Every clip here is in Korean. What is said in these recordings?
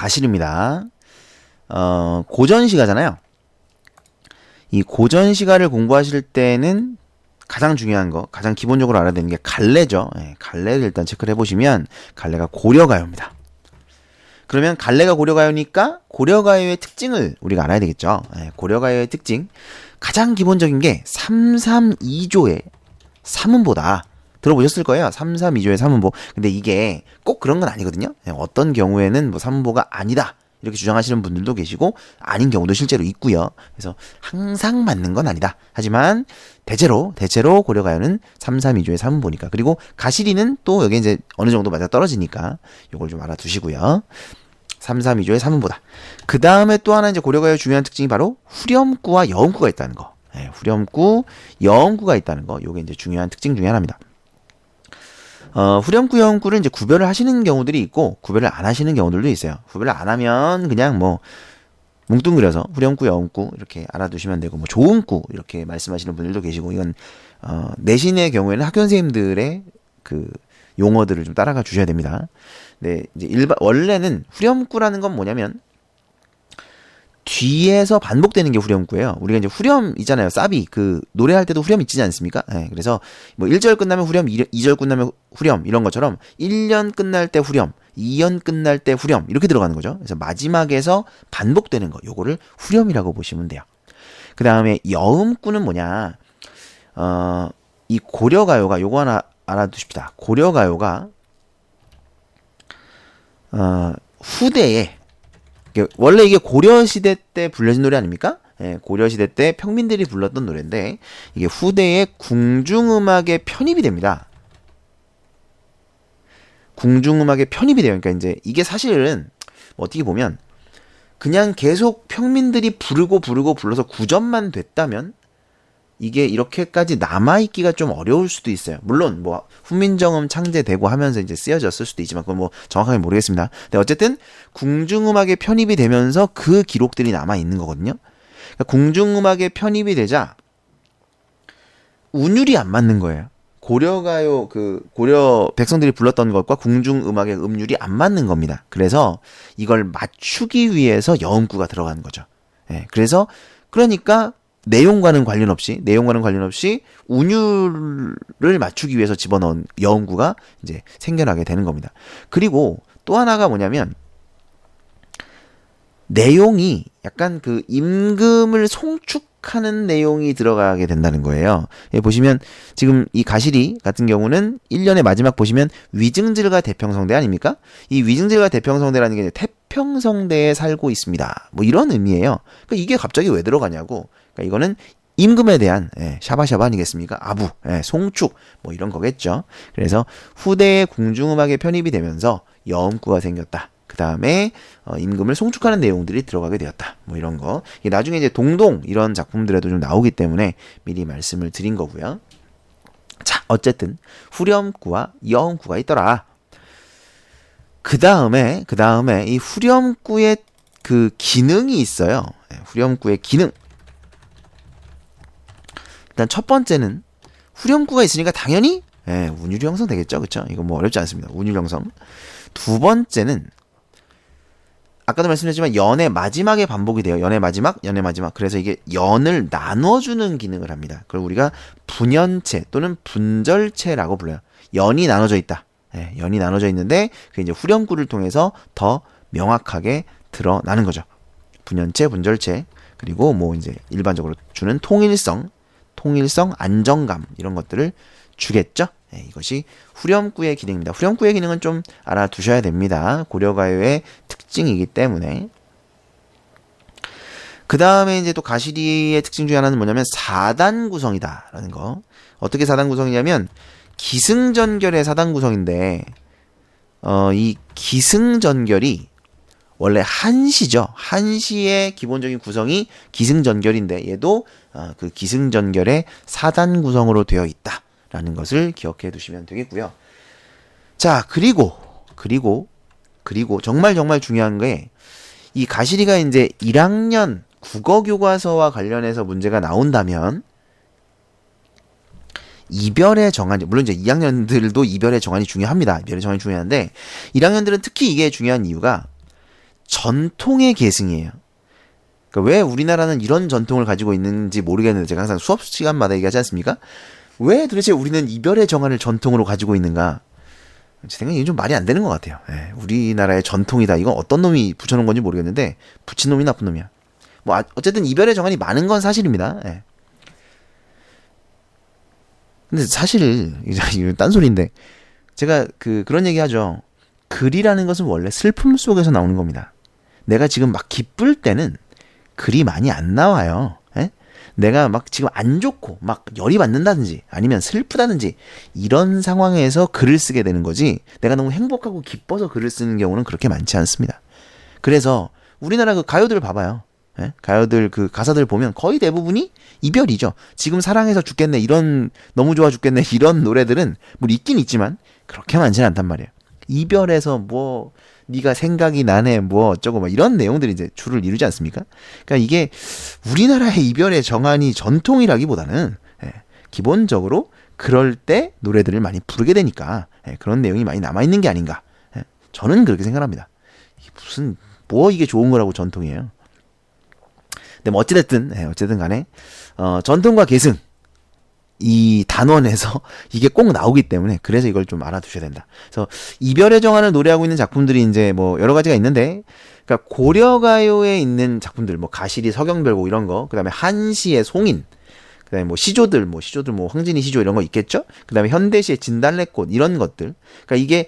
가실입니다. 고전시가잖아요. 이 고전시가를 공부하실 때는 가장 중요한 거, 가장 기본적으로 알아야 되는 게 갈래죠. 갈래를 일단 체크를 해보시면 갈래가 고려가요입니다. 그러면 갈래가 고려가요니까 고려가요의 특징을 우리가 알아야 되겠죠. 고려가요의 특징, 가장 기본적인 게 332조의 삼음보다. 들어보셨을 거예요. 332조의 삼음보. 근데 이게 꼭 그런 건 아니거든요. 어떤 경우에는 뭐 삼음보가 아니다 이렇게 주장하시는 분들도 계시고 아닌 경우도 실제로 있고요. 그래서 항상 맞는 건 아니다. 하지만 대체로 고려가요는 332조의 삼음보니까. 그리고 가시리는 또 여기 이제 어느 정도 맞아 떨어지니까 요걸 좀 알아두시고요. 332조의 삼음보다. 그 다음에 또 하나 이제 고려가요 중요한 특징이 바로 후렴구와 여음구가 있다는 거. 후렴구, 여음구가 있다는 거. 요게 이제 중요한 특징 중에 하나입니다. 후렴구, 여음구를 이제 구별을 하시는 경우들이 있고, 구별을 안 하시는 경우들도 있어요. 구별을 안 하면 그냥 뭐, 뭉뚱그려서 후렴구, 여음구 이렇게 알아두시면 되고, 뭐, 조음구 이렇게 말씀하시는 분들도 계시고, 이건, 내신의 경우에는 학교 선생님들의 그 용어들을 좀 따라가 주셔야 됩니다. 네, 이제 원래는 후렴구라는 건 뭐냐면, 뒤에서 반복되는 게 후렴구예요. 우리가 이제 후렴 있잖아요. 사비. 그 노래할 때도 후렴 있지 않습니까? 그래서 뭐 1절 끝나면 후렴, 2절 끝나면 후렴 이런 것처럼 1년 끝날 때 후렴, 2년 끝날 때 후렴 이렇게 들어가는 거죠. 그래서 마지막에서 반복되는 거. 요거를 후렴이라고 보시면 돼요. 그다음에 여음구는 뭐냐? 이 고려가요가 요거 하나 알아두십시다. 고려가요가 후대에 원래 이게 고려시대 때 불려진 노래 아닙니까? 고려시대 때 평민들이 불렀던 노래인데 이게 후대에 궁중음악에 편입이 됩니다. 궁중음악에 편입이 돼요. 그러니까 이제 이게 사실은 어떻게 보면 그냥 계속 평민들이 부르고 불러서 9점만 됐다면 이게 이렇게까지 남아있기가 좀 어려울 수도 있어요. 물론 뭐 훈민정음 창제되고 하면서 이제 쓰여졌을 수도 있지만 그건 뭐 정확하게 모르겠습니다. 근데 어쨌든 궁중음악에 편입이 되면서 그 기록들이 남아있는 거거든요. 그러니까 궁중음악에 편입이 되자 운율이 안 맞는 거예요. 고려가요, 고려 백성들이 불렀던 것과 궁중음악의 음률이 안 맞는 겁니다. 그래서 이걸 맞추기 위해서 여음구가 들어가는 거죠. 그러니까 내용과는 관련 없이 운율을 맞추기 위해서 집어넣은 여음구가 이제 생겨나게 되는 겁니다. 그리고 또 하나가 뭐냐면 내용이 약간 그 임금을 송축하는 내용이 들어가게 된다는 거예요. 보시면 지금 이 가시리 같은 경우는 1년의 마지막 보시면 위증질과 대평성대 아닙니까? 이 위증질과 대평성대라는 게 태평성대에 살고 있습니다. 뭐 이런 의미예요. 그러니까 이게 갑자기 왜 들어가냐고. 그러니까 이거는 임금에 대한 샤바샤바 아니겠습니까? 아부, 송축 뭐 이런 거겠죠. 그래서 후대의 궁중음악에 편입이 되면서 여음구가 생겼다. 그 다음에 임금을 송축하는 내용들이 들어가게 되었다. 뭐 이런 거. 나중에 이제 동동 이런 작품들에도 좀 나오기 때문에 미리 말씀을 드린 거고요. 자, 어쨌든 후렴구와 여음구가 있더라. 그 다음에 이 후렴구의 그 기능이 있어요. 후렴구의 기능. 일단 첫 번째는 후렴구가 있으니까 당연히 운율이 형성되겠죠. 그쵸? 이거 뭐 어렵지 않습니다. 운율 형성. 두 번째는 아까도 말씀드렸지만 연의 마지막에 반복이 돼요. 연의 마지막. 그래서 이게 연을 나눠주는 기능을 합니다. 그걸 우리가 분연체 또는 분절체라고 불러요. 연이 나눠져 있다. 연이 나눠져 있는데 그게 이제 후렴구를 통해서 더 명확하게 드러나는 거죠. 분연체, 분절체. 그리고 뭐 이제 일반적으로 주는 통일성, 안정감 이런 것들을 주겠죠. 이것이 후렴구의 기능입니다. 후렴구의 기능은 좀 알아두셔야 됩니다. 고려가요의 특징이기 때문에. 그 다음에 이제 또 가시리의 특징 중에 하나는 뭐냐면 4단 구성이다라는 거. 어떻게 4단 구성이냐면 기승전결의 4단 구성인데 이 기승전결이 원래 한시죠. 한시의 기본적인 구성이 기승전결인데 얘도 그 기승전결의 4단 구성으로 되어 있다라는 것을 기억해 두시면 되겠고요. 자, 그리고 정말 중요한 게 이 가시리가 이제 1학년 국어교과서와 관련해서 문제가 나온다면 이별의 정한, 물론 이제 2학년들도 이별의 정한이 중요합니다. 이별의 정한이 중요한데 1학년들은 특히 이게 중요한 이유가 전통의 계승이에요. 그러니까 왜 우리나라는 이런 전통을 가지고 있는지 모르겠는데 제가 항상 수업 시간마다 얘기하지 않습니까? 왜 도대체 우리는 이별의 정한을 전통으로 가지고 있는가? 제 생각에 이게 좀 말이 안 되는 것 같아요. 예, 우리나라의 전통이다. 이건 어떤 놈이 붙여놓은 건지 모르겠는데 붙인 놈이 나쁜 놈이야. 뭐 어쨌든 이별의 정한이 많은 건 사실입니다. 예. 근데 사실 이거 딴소리인데 제가 그런 얘기 하죠. 글이라는 것은 원래 슬픔 속에서 나오는 겁니다. 내가 지금 막 기쁠 때는 글이 많이 안 나와요. 예? 내가 막 지금 안 좋고 막 열이 받는다든지 아니면 슬프다든지 이런 상황에서 글을 쓰게 되는 거지, 내가 너무 행복하고 기뻐서 글을 쓰는 경우는 그렇게 많지 않습니다. 그래서 우리나라 그 가요들 봐봐요. 예? 가요들 그 가사들 보면 거의 대부분이 이별이죠. 지금 사랑해서 죽겠네, 이런 너무 좋아 죽겠네 이런 노래들은 뭐 있긴 있지만 그렇게 많지는 않단 말이에요. 이별해서 뭐 네가 생각이 나네 뭐 어쩌고 막 이런 내용들이 이제 주를 이루지 않습니까? 그러니까 이게 우리나라의 이별의 정한이 전통이라기보다는 기본적으로 그럴 때 노래들을 많이 부르게 되니까 그런 내용이 많이 남아있는 게 아닌가, 저는 그렇게 생각합니다. 무슨 뭐 이게 좋은 거라고 전통이에요. 근데 뭐 어찌됐든 간에 전통과 계승 이 단원에서 이게 꼭 나오기 때문에 그래서 이걸 좀 알아두셔야 된다. 그래서 이별의 정한을 노래하고 있는 작품들이 이제 뭐 여러 가지가 있는데, 그러니까 고려가요에 있는 작품들, 뭐 가시리 서경별곡 이런 거, 그다음에 한시의 송인, 그다음에 뭐 시조들 뭐 황진이 시조 이런 거 있겠죠. 그다음에 현대시의 진달래꽃 이런 것들. 그러니까 이게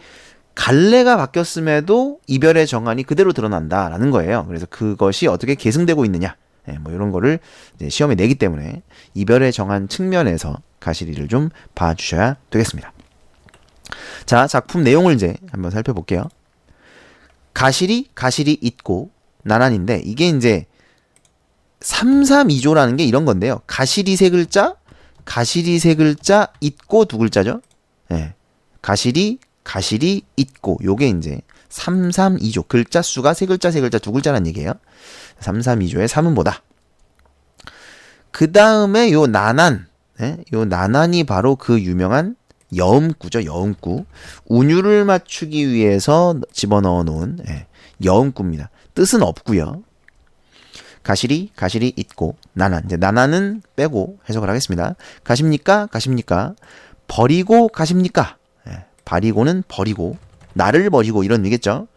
갈래가 바뀌었음에도 이별의 정한이 그대로 드러난다라는 거예요. 그래서 그것이 어떻게 계승되고 있느냐. 뭐 이런 거를 이제 시험에 내기 때문에 이별의 정한 측면에서 가시리를 좀 봐주셔야 되겠습니다. 자, 작품 내용을 이제 한번 살펴볼게요. 가시리 있고 나난인데 이게 이제 332조라는 게 이런 건데요. 가시리 세 글자 있고 두 글자죠. 네. 가시리 있고 요게 이제 332조, 글자 수가 세 글자 두 글자란 얘기예요. 332조의 3은 뭐다? 그 다음에 요 나난, 요 나난이 바로 그 유명한 여음구죠. 여음구. 운율을 맞추기 위해서 집어넣어 놓은 여음구입니다. 뜻은 없고요. 가시리 있고 나난. 이제 나난은 빼고 해석을 하겠습니다. 가십니까? 버리고 가십니까? 버리고는 버리고, 나를 버리고 이런 의미겠죠.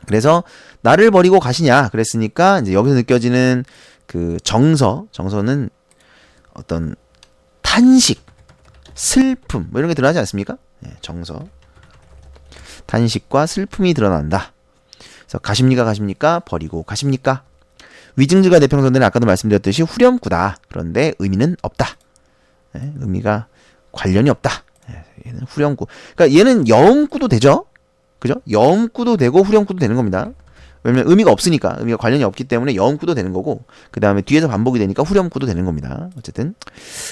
그래서 나를 버리고 가시냐 그랬으니까 이제 여기서 느껴지는 그 정서는 어떤 탄식, 슬픔 뭐 이런 게 드러나지 않습니까? 정서, 탄식과 슬픔이 드러난다. 그래서 가십니까? 버리고 가십니까? 위증즈가 대평선들은 아까도 말씀드렸듯이 후렴구다. 그런데 의미는 없다. 의미가 관련이 없다. 얘는 후렴구. 그러니까 얘는 여음구도 되죠. 그죠? 여음구도 되고 후렴구도 되는 겁니다. 왜냐면 의미가 없으니까, 의미가 관련이 없기 때문에 여음구도 되는 거고, 그 다음에 뒤에서 반복이 되니까 후렴구도 되는 겁니다. 어쨌든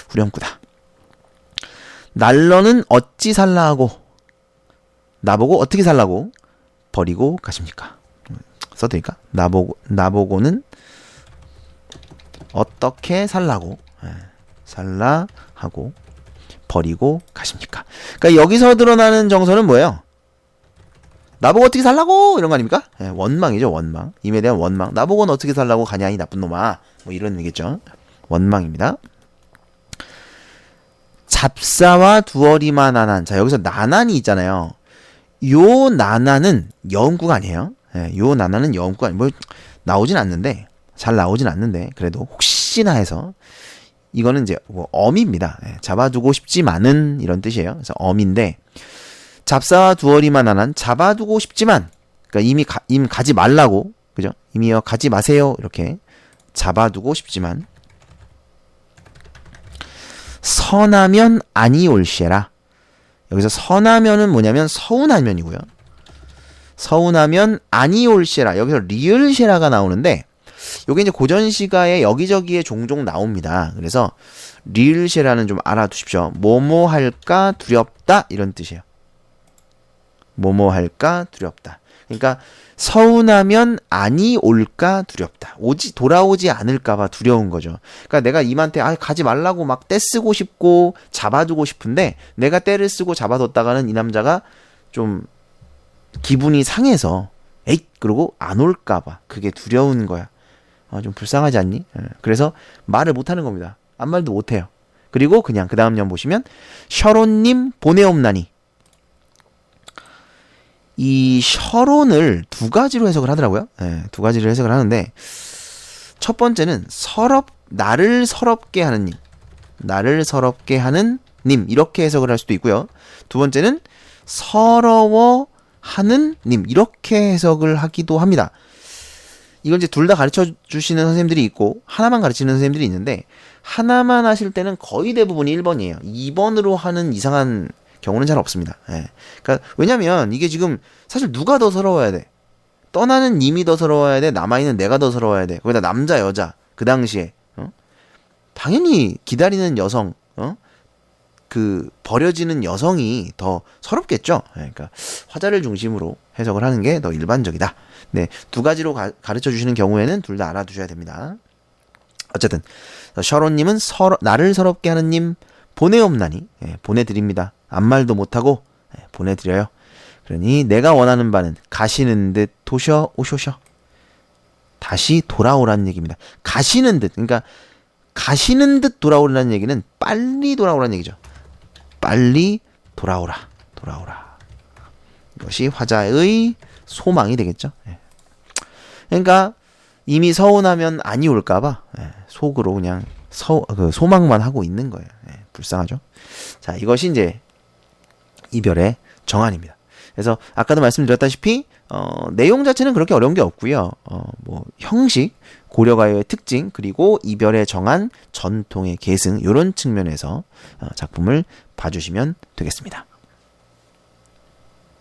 후렴구다. 날러는 어찌 살라 하고, 나보고 어떻게 살라고 버리고 가십니까? 써드릴까? 나보고는 어떻게 살라고 살라 하고 버리고 가십니까? 그러니까 여기서 드러나는 정서는 뭐예요? 나보고 어떻게 살라고 이런 거 아닙니까? 원망이죠. 원망. 임에 대한 원망. 나보고는 어떻게 살라고 가냐 이 나쁜 놈아. 뭐 이런 의미겠죠. 원망입니다. 잡사와 두어리마 나난. 자, 여기서 나난이 있잖아요. 요 나난은 여음구가 아니에요. 요 나난은 여음구가 아니에요. 뭐 나오진 않는데, 잘 나오진 않는데 그래도 혹시나 해서 이거는 이제 뭐 엄입니다. 잡아두고 싶지만은 이런 뜻이에요. 그래서 엄인데, 잡사와 두어리마 나난, 잡아두고 싶지만, 그러니까 이미 가지 말라고, 그죠? 이미요 가지 마세요 이렇게 잡아두고 싶지만, 선하면 아니 올시에라. 여기서 선하면은 뭐냐면 서운하면이고요. 서운하면 아니 올시에라. 여기서 리을시에라가 나오는데, 요게 이제 고전시가에 여기저기에 종종 나옵니다. 그래서 리을시에라는 좀 알아두십시오. 뭐뭐 할까 두렵다 이런 뜻이에요. 뭐뭐 할까 두렵다. 그러니까 서운하면 아니 올까 두렵다. 돌아오지 않을까봐 두려운 거죠. 그러니까 내가 임한테 가지 말라고 막 떼쓰고 싶고 잡아두고 싶은데, 내가 떼를 쓰고 잡아뒀다가는 이 남자가 좀 기분이 상해서 에잇 그러고 안 올까봐 그게 두려운 거야. 좀 불쌍하지 않니? 그래서 말을 못하는 겁니다. 아무 말도 못해요. 그리고 그냥 그 다음 년 보시면 셔론님 보내옵나니. 이 셔론을 두 가지로 해석을 하더라고요. 두 가지로 해석을 하는데 첫 번째는 나를 서럽게 하는 님, 나를 서럽게 하는 님 이렇게 해석을 할 수도 있고요. 두 번째는 서러워하는 님 이렇게 해석을 하기도 합니다. 이걸 이제 둘 다 가르쳐 주시는 선생님들이 있고 하나만 가르치는 선생님들이 있는데 하나만 하실 때는 거의 대부분이 1번이에요. 2번으로 하는 이상한 경우는 잘 없습니다. 그러니까 왜냐면 이게 지금 사실 누가 더 서러워야 돼? 떠나는 님이 더 서러워야 돼? 남아있는 내가 더 서러워야 돼? 거기다 남자 여자 그 당시에 당연히 기다리는 여성 그 버려지는 여성이 더 서럽겠죠. 그러니까 화자를 중심으로 해석을 하는 게 더 일반적이다. 네, 두 가지로 가르쳐 주시는 경우에는 둘 다 알아두셔야 됩니다. 어쨌든 셔론님은 나를 서럽게 하는 님 보내옵나니 보내드립니다. 아무 말도 못하고 보내드려요. 그러니 내가 원하는 바는 가시는 듯 오셔 다시 돌아오라는 얘기입니다. 가시는 듯 그러니까 가시는 듯 돌아오라는 얘기는 빨리 돌아오라는 얘기죠. 빨리 돌아오라. 이것이 화자의 소망이 되겠죠. 그러니까 이미 서운하면 안이 올까봐 속으로 그냥 소망만 하고 있는 거예요. 불쌍하죠. 자, 이것이 이제 이별의 정안입니다. 그래서 아까도 말씀드렸다시피 내용 자체는 그렇게 어려운 게 없고요. 뭐 형식, 고려가요의 특징, 그리고 이별의 정안, 전통의 계승 이런 측면에서 작품을 봐주시면 되겠습니다.